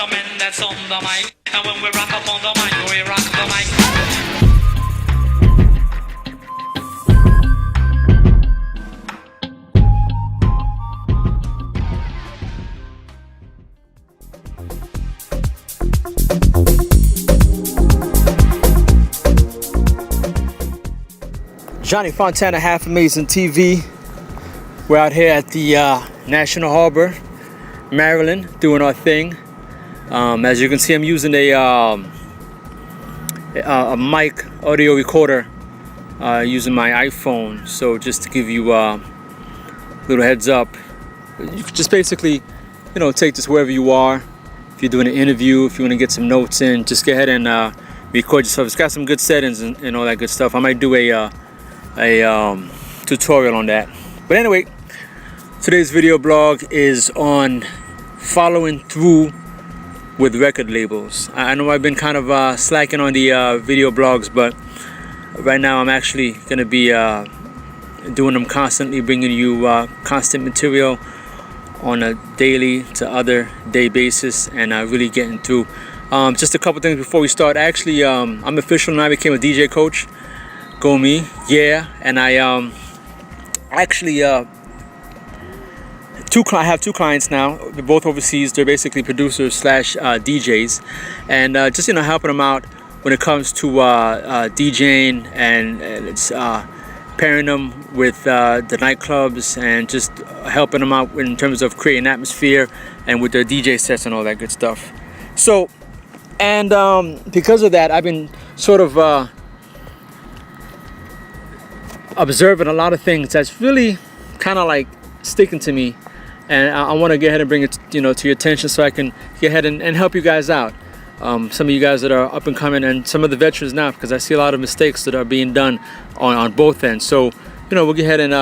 the men that's on the mic. And when we rock up on the mic, we rock the mic. Johnny Fontana, Half Amazing TV. We're out here at the National Harbor, Maryland, doing our thing. As you can see, I'm using a mic audio recorder using my iPhone. So just to give you a little heads up, you could just basically, take this wherever you are. If you're doing an interview, if you want to get some notes in, just go ahead and record yourself. It's got some good settings and all that good stuff. I might do a tutorial on that. But anyway, today's video blog is on following through with record labels. I know I've been kind of slacking on the video blogs, but right now I'm actually going to be doing them constantly, bringing you constant material on a daily to other day basis, and really getting through. Just a couple things before we start. Actually, I'm official and I became a DJ coach. Go me, yeah. And I actually I have two clients now. They're both overseas. They're basically producers slash DJs, and just helping them out when it comes to DJing and it's pairing them with the nightclubs and just helping them out in terms of creating atmosphere and with their DJ sets and all that good stuff. So, and because of that, I've been sort of observing a lot of things that's really kind of like sticking to me, and I want to go ahead and bring it to your attention so I can go ahead and help you guys out. Some of you guys that are up and coming, and some of the veterans now, because I see a lot of mistakes that are being done on both ends. So we'll go ahead and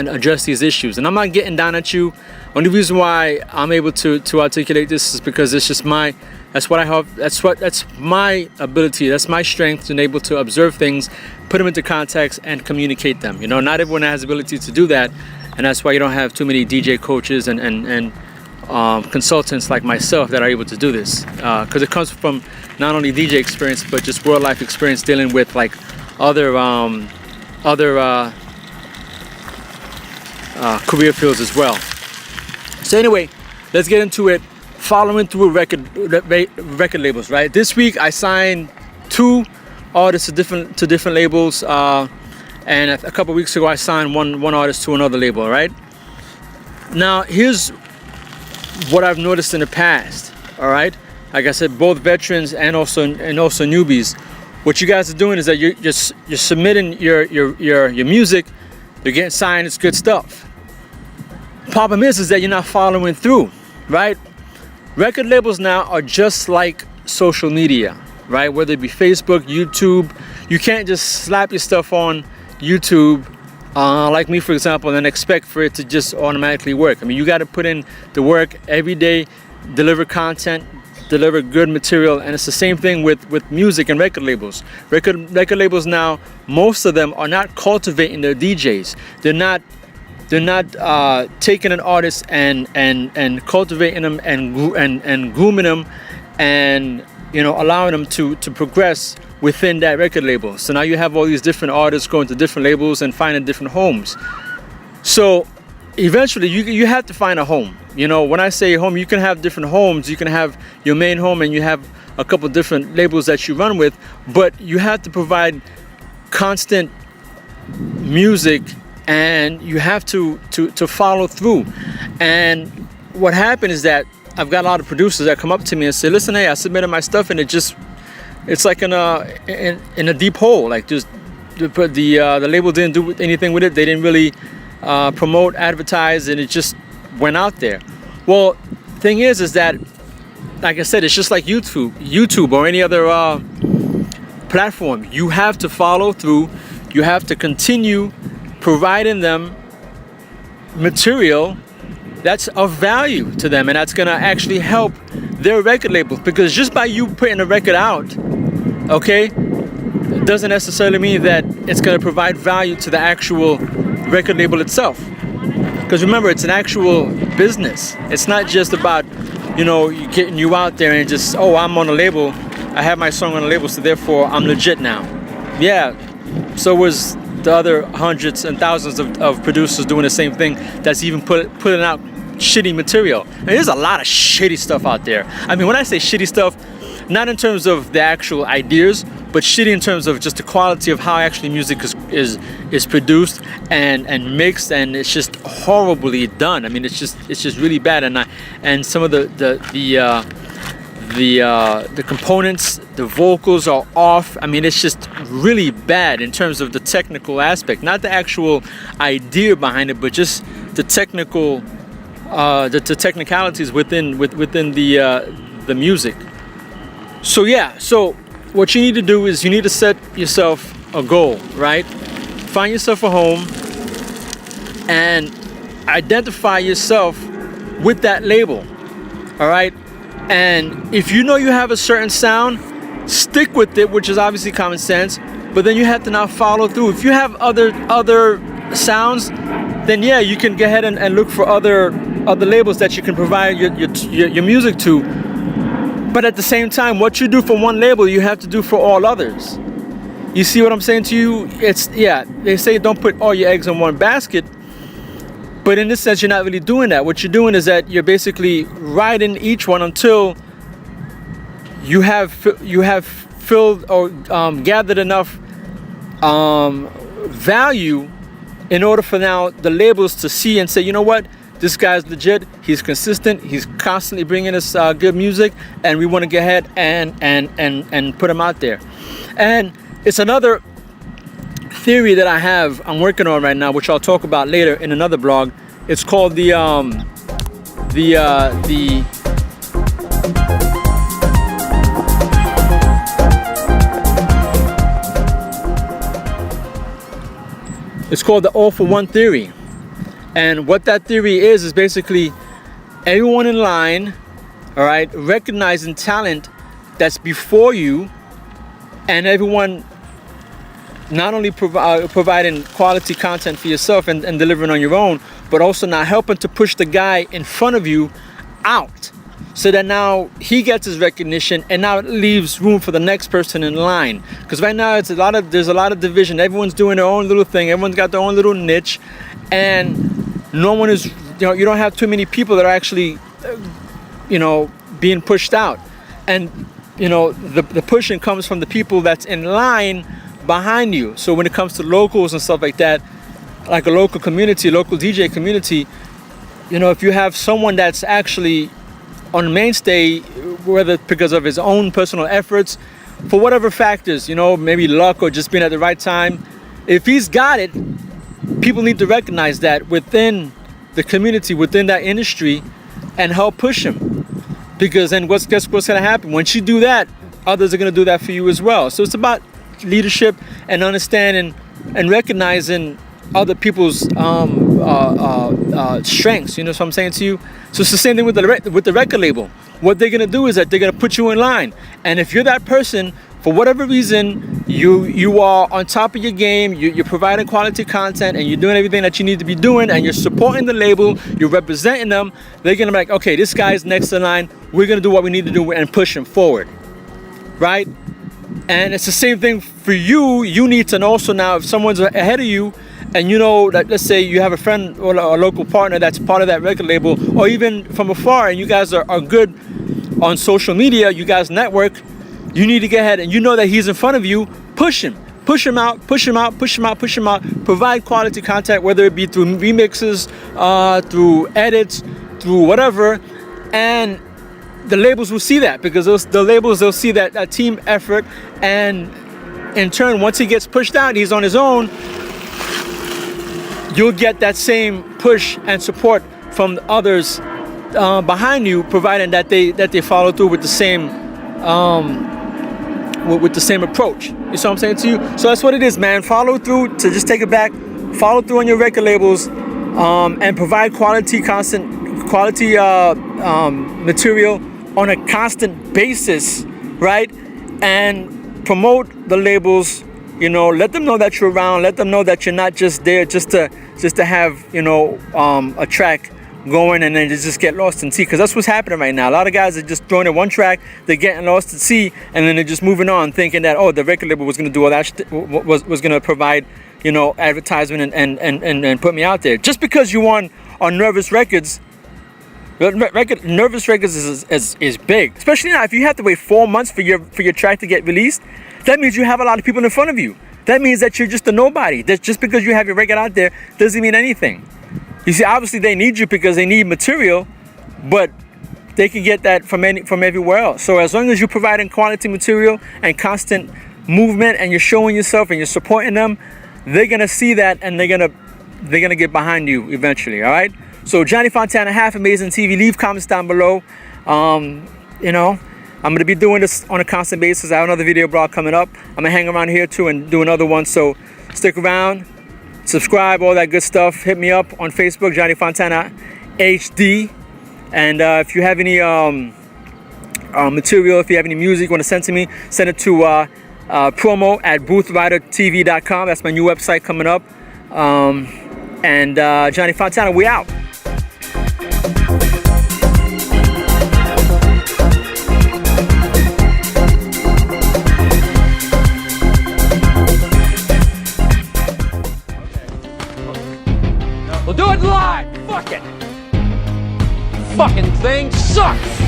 address these issues. And I'm not getting down at you. Only reason why I'm able to articulate this is because it's just that's what I have. That's my ability. That's my strength, to be able to observe things, put them into context, and communicate them. Not everyone has the ability to do that, and that's why you don't have too many DJ coaches and consultants like myself that are able to do this. Because it comes from not only DJ experience, but just world life experience dealing with like other career fields as well. So anyway, let's get into it. Following through record labels, right? This week I signed 2 artists to different labels, and a couple weeks ago I signed one artist to another label, right? Now here's what I've noticed in the past, all right? Like I said, both veterans and also newbies. What you guys are doing is that you're submitting your music, you're getting signed, it's good stuff. Problem is that you're not following through, right? Record labels now are just like social media, right? Whether it be Facebook, YouTube, you can't just slap your stuff on YouTube, like me, for example, and then expect for it to just automatically work. I mean, you got to put in the work every day, deliver content, deliver good material, and it's the same thing with music and record labels. Record labels now, most of them are not cultivating their DJs. They're not taking an artist and cultivating them and grooming them and allowing them to progress within that record label. So now you have all these different artists going to different labels and finding different homes. So eventually you have to find a home. When I say home, you can have different homes. You can have your main home and you have a couple different labels that you run with, but you have to provide constant music, and you have to follow through. And what happened is that I've got a lot of producers that come up to me and say, listen, hey, I submitted my stuff and it's like in a deep hole. Like just the label didn't do anything with it. They didn't really promote, advertise, and it just went out there. Well, thing is that, like I said, it's just like YouTube or any other platform. You have to follow through. You have to continue providing them material that's of value to them, and that's going to actually help their record label. Because just by you putting a record out, okay, it doesn't necessarily mean that it's going to provide value to the actual record label itself. Because remember, it's an actual business. It's not just about you getting you out there and just, oh, I'm on a label, I have my song on a label, so therefore I'm legit now. Yeah, so was the other hundreds and thousands of producers doing the same thing that's even putting out shitty material. And there's a lot of shitty stuff out there. I mean, when I say shitty stuff, not in terms of the actual ideas, but shitty in terms of just the quality of how actually music is produced and mixed, and it's just horribly done. I mean, it's just really bad. And some of the components, the vocals are off. I mean, it's just really bad in terms of the technical aspect, not the actual idea behind it, but just the technical, the technicalities within the music. So yeah, so what you need to do is you need to set yourself a goal, right? Find yourself a home and identify yourself with that label, all right? And if you know you have a certain sound, stick with it, which is obviously common sense, but then you have to now follow through. If you have other sounds, then yeah, you can go ahead and look for other labels that you can provide your music to. But at the same time, what you do for one label, you have to do for all others. You see what I'm saying to you? They say don't put all your eggs in one basket, but in this sense, you're not really doing that. What you're doing is that you're basically riding each one until you have filled or gathered enough value in order for now the labels to see and say, you know what? This guy's legit, he's consistent, he's constantly bringing us good music, and we want to go ahead and put him out there. And it's another theory that I'm working on right now, which I'll talk about later in another blog. It's called it's called the all for one theory. And what that theory is basically everyone in line, all right, recognizing talent that's before you, and everyone not only providing quality content for yourself and delivering on your own, but also now helping to push the guy in front of you out, so that now he gets his recognition, and now it leaves room for the next person in line. Because right now there's a lot of division. Everyone's doing their own little thing. Everyone's got their own little niche, and no one is, you don't have too many people that are actually, being pushed out. And, the pushing comes from the people that's in line behind you. So when it comes to locals and stuff like that, like a local community, local DJ community, if you have someone that's actually on mainstay, whether because of his own personal efforts, for whatever factors, maybe luck or just being at the right time, if he's got it, people need to recognize that within the community, within that industry, and help push him. Because then what's going to happen? Once you do that, others are going to do that for you as well. So it's about leadership and understanding and recognizing other people's strengths. You know what I'm saying to you? So it's the same thing with the record label. What they're going to do is that they're going to put you in line. And if you're that person, for whatever reason, you are on top of your game, you're providing quality content, and you're doing everything that you need to be doing, and you're supporting the label, you're representing them, they're gonna be like, okay, this guy's next in line, we're gonna do what we need to do and push him forward, right? And it's the same thing for you. You need to also now, if someone's ahead of you, and that, let's say you have a friend or a local partner that's part of that record label, or even from afar, and you guys are good on social media, you guys network, you need to get ahead, and that he's in front of you, push him out, provide quality content, whether it be through remixes, through edits, through whatever, and the labels will see that, because the labels, they'll see that team effort, and in turn, once he gets pushed out, he's on his own, you'll get that same push and support from others behind you, providing that they follow through with the same approach. You see what I'm saying to you? So that's what it is, man. Follow through, to just take it back. Follow through on your record labels, and provide quality material on a constant basis, right? And promote the labels. Let them know that you're around. Let them know that you're not just there just to have a track going and then just get lost in sea, because that's what's happening right now. A lot of guys are just throwing in one track, they're getting lost at sea, and then they're just moving on thinking that, oh, the record label was going to do all that was going to provide, you know, advertisement and put me out there. Just because you on Nervous Records, Nervous Records is big, especially now. If you have to wait 4 months for your track to get released, that means you have a lot of people in front of you. That means that you're just a nobody. That just because you have your record out there doesn't mean anything. You see, obviously they need you because they need material, but they can get that from everywhere else. So as long as you're providing quality material and constant movement, and you're showing yourself and you're supporting them, they're gonna see that and they're gonna get behind you eventually. All right. So Johnny Fontana, Half Amazing TV. Leave comments down below. You know, I'm gonna be doing this on a constant basis. I have another video blog coming up. I'm gonna hang around here too and do another one. So stick around. Subscribe, all that good stuff. Hit me up on Facebook, Johnny Fontana HD. And if you have any material, if you have any music you want to send to me, send it to promo@boothridertv.com. That's my new website coming up. And Johnny Fontana, we out. We'll do it live! Fuck it! Fucking thing sucks!